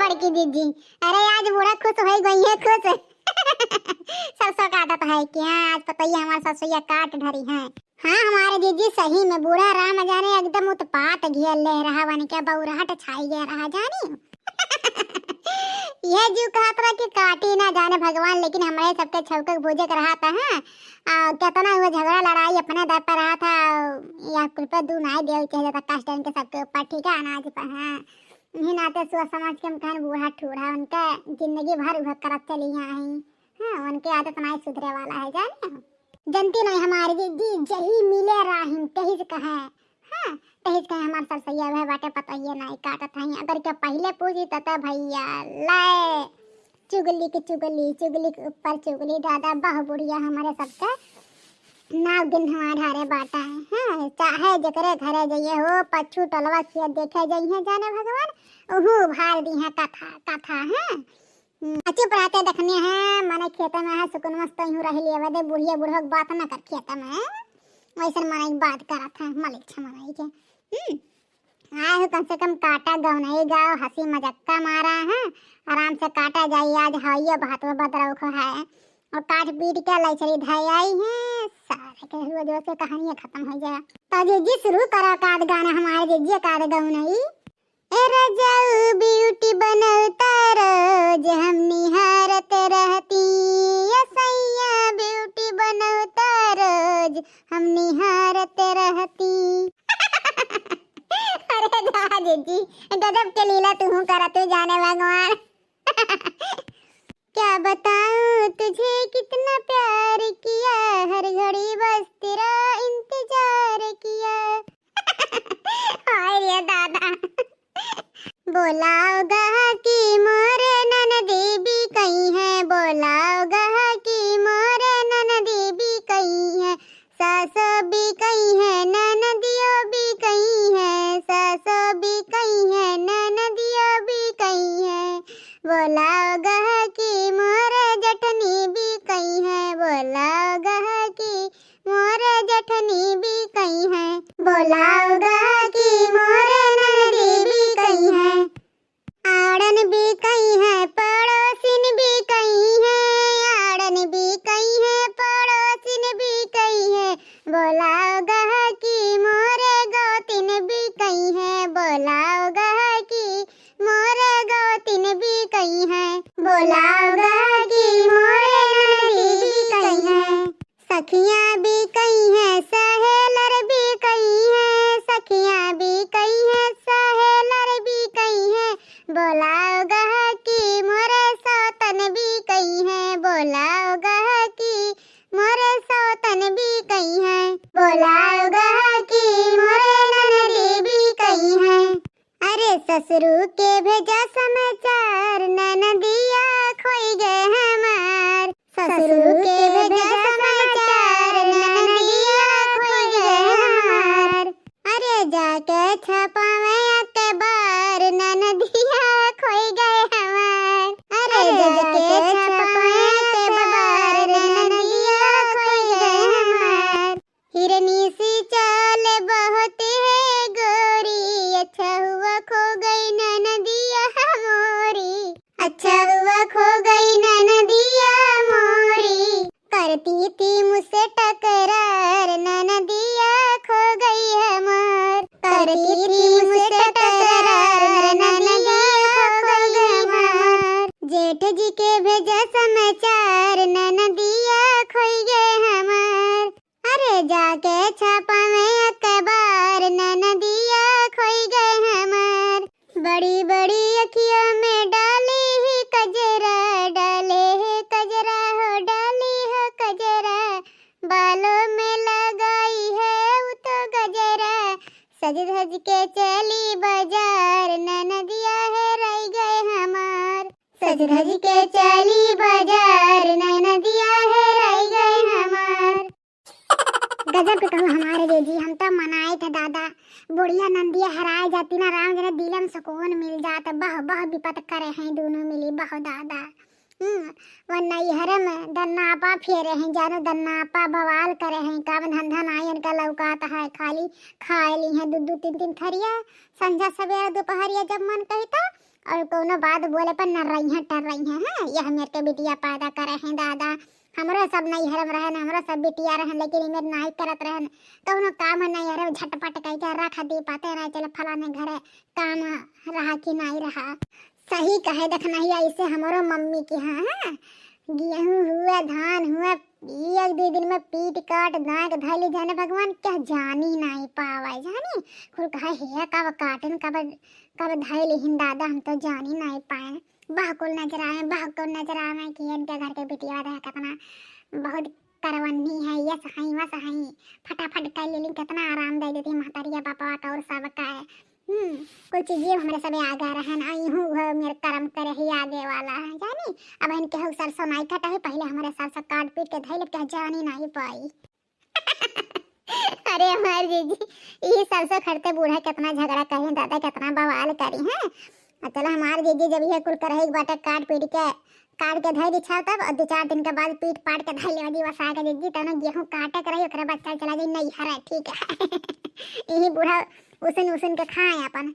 बड़की दीदी। अरे आज बूढ़ा खुश हो गई है, खुश सरसों काटत है क्या? आज पता ही हमारे ससुया काट धरी है। हाँ हमारे दीदी सही में बूढ़ा राम जाने एकदम उत्पात घेर ले रहा, बन के बौराहट छाई गया रहा जानी। यह जीव कहा था कि काटी ना जाने भगवान, लेकिन हमारे सबके छौके भोजे कर रहा था। हाँ कितना वो झगड़ा लड़ाई अपने दर पर रहा था, या कृपया दू ना दे चाहिए था कष्ट के सबके ऊपर, ठीक है अनाज पर। हाँ इन्हीं नाते सोच समझ के मकान बूढ़ा ठूढ़ा उनका जिंदगी भर भग कर चली आई। हाँ उनके आदत नहीं सुधरे वाला है जाने। जनती नहीं हमारी दीदी जही मिले राहिम तहिज कहे। हाँ तहिज कहे हमारे सरसैया भाई बाटे पता ही नहीं काटत है। अगर क्या पहले पूछी तो भैया ले चुगली की चुगली, चुगली के ऊपर चुगली, दादा बहु बुढ़िया हमारे सबका नाव दिन हमारे हारे बाटा है। हाँ चाहे जकरे घरे जाइए हो पछू टलवा खेत देखे जाइए जाने भगवान, ओहू भार दी है कथा कथा है। चुप रहते देखने हैं माने खेत में है सुकून मस्त यूं रह लिए वदे बुढ़िया बुढ़वा बात ना कर खेत में वैसे माने बात करत है मलिक छमनाई के। आए हो कम से कम काटा गाँव नहीं गाओ, हंसी मजाक मारा है, आराम से काटा जाइए। आज हइया भात में बदरौख है और काट पीट के लाई चली धाई आई है, सारे के हुए जो से कहानी खत्म हो जाए। तो जी शुरू करो काट गाना हमारे जी काट गाँव नहीं। ए रजाऊ ब्यूटी बनौता रोज हम निहारत रहती, सैया ब्यूटी बनौता रोज हम निहारत रहती। अरे जा जी गजब के लीला तू करा तू जाने भगवान। क्या बताऊं तुझे कितना प्यार किया, हर घड़ी बस तेरा इंतजार किया। हाय रे दादा बोलाओगा कि मोरे ननदी भी कहीं है, बोलाओगा कि मोरे ननदी भी कहीं है, सासो भी कहीं है ननदियों भी कहीं है, सासो भी कहीं है ननदियों भी कहीं है, बोलाओगा कि मोरे जठनी भी कहीं है, बोलाओगा कि मोरे जठनी भी कहीं है, बोलाओगा कि मोरे ननदी भी कहीं है, आड़न भी कहीं है पड़ोसिन भी कहीं है, आड़न भी कहीं है पड़ोसिन भी कहीं है, बोलाओगा कि मोरे गौतिन भी कहीं है, बोलाओगा कि मोरे गौतिन भी कहीं है, बोलाओगा कि मोरे ननदी भी कहीं है, सखियां भी कहीं है सहेलर भी कहीं है, सखियां भी कहीं है सहेलर भी कहीं है, बोलाओगा कि मोरे सौतन भी कहीं है, बोलाओगा कि मोरे सौतन भी कहीं है, बोलाओगा कि मोरे ननदी भी कहीं है। अरे ससुरु के भेजा समाचार ननदिया खोई गए हमार, ससुरु के भेजा समाचार ननदिया खोई गए हमार, अरे जाके छपावे अखबार ननदिया खोई गए हमार, अरे जाके छपावे अखबार ननदिया खोई गए हमार, हिरनी सी चाल बहुत है गोरी, अच्छा हुआ खो गई ननदिया मोरी, अच्छा हुआ खो गई ननदिया मोरी, करती थी मुझसे टकरार ननदिया खो गई हमार, करती थी मुझसे टकरार ननदिया खो गई हमार, जेठ जी के भेजा समाचार ननदिया खोई गए हमार, अरे जाके छापा में अखबार ननदिया खोई गए हमार, बड़ी बड़ी अखियों में डाली ही कजरा, डाले है कजरा हो डाली है कजरा, बालों में लगाई है वो तो गजरा, सज धज के चली बाजार ननदिया है रह गए हमार, सज धज के चली बाजार ननदिया है रह गए हमार। गजब के कहूँ हमारे दीदी हम तो मनाए थे दादा, बुढ़िया नंदिया हराए जाती ना राम जरा दिल में सुकून मिल जाता, बह बह विपत करे हैं दोनों मिली बह दादा। वो नैहर में दन्नापा फेरे हैं जानो, दन्नापा बवाल करे हैं, काम धंधा नहीं उनका लौकाता है, खाली खाए ली हैं दो दो तीन तीन थरिया, संझा सवेरा दोपहरिया जब मन कहता और कोनो बात बोले पर न रही हैं टर रही हैं। हाँ यह मेरे के बिटिया पैदा करे हैं दादा, हमरो सब नहीं हरम रहन, हमरो सब बिटिया रहन, लेकिन इमें नहीं करत रहन। कोनो काम नहीं हरे झटपट कह के रख दी पाते रहे, चले फलाने घरे काम रहा कि नहीं रहा। सही कहे देख नहीं ऐसे हमरो मम्मी के हाँ गेहूं हुआ धान हुआ एक दो दिन में पीट काट दाग धैली जाने भगवान क्या जानी नहीं पावे जानी खुद कहे हे कब काटन कब धैली हिन दादा हम तो जानी नहीं पाए। बाकुल नजर आए कि इनके घर के बिटिया रहे कितना बहुत करवन्नी है, ये सही वह सही फटाफट कर ले कितना आराम दे देती महतारिया पापा का और सब का है। कोई चीज़ हमारे सब आगे रहन आई हूँ मेरे कर्म करे ही आगे वाला है जानी। अब इनके हु सरसों नहीं कटा है, पहले हमारे सरसों काट पीट के धैल क्या जानी नहीं पाई। अरे हमारे जीजी ये सरसों खड़ते बूढ़ा कितना झगड़ा करें दादा कितना बवाल करी हैं। चलो हमारे जीजी जब ये कुल करे एक बाटे काट के धैल इच्छा तब और 2-4 दिन के बाद पीट पाट के धैल वाली वसा के जीजी तब गेहूँ काटे करे ओकरा बच्चा चला जाए नहीं हरा ठीक है। यही बूढ़ा उसन के खाए अपन।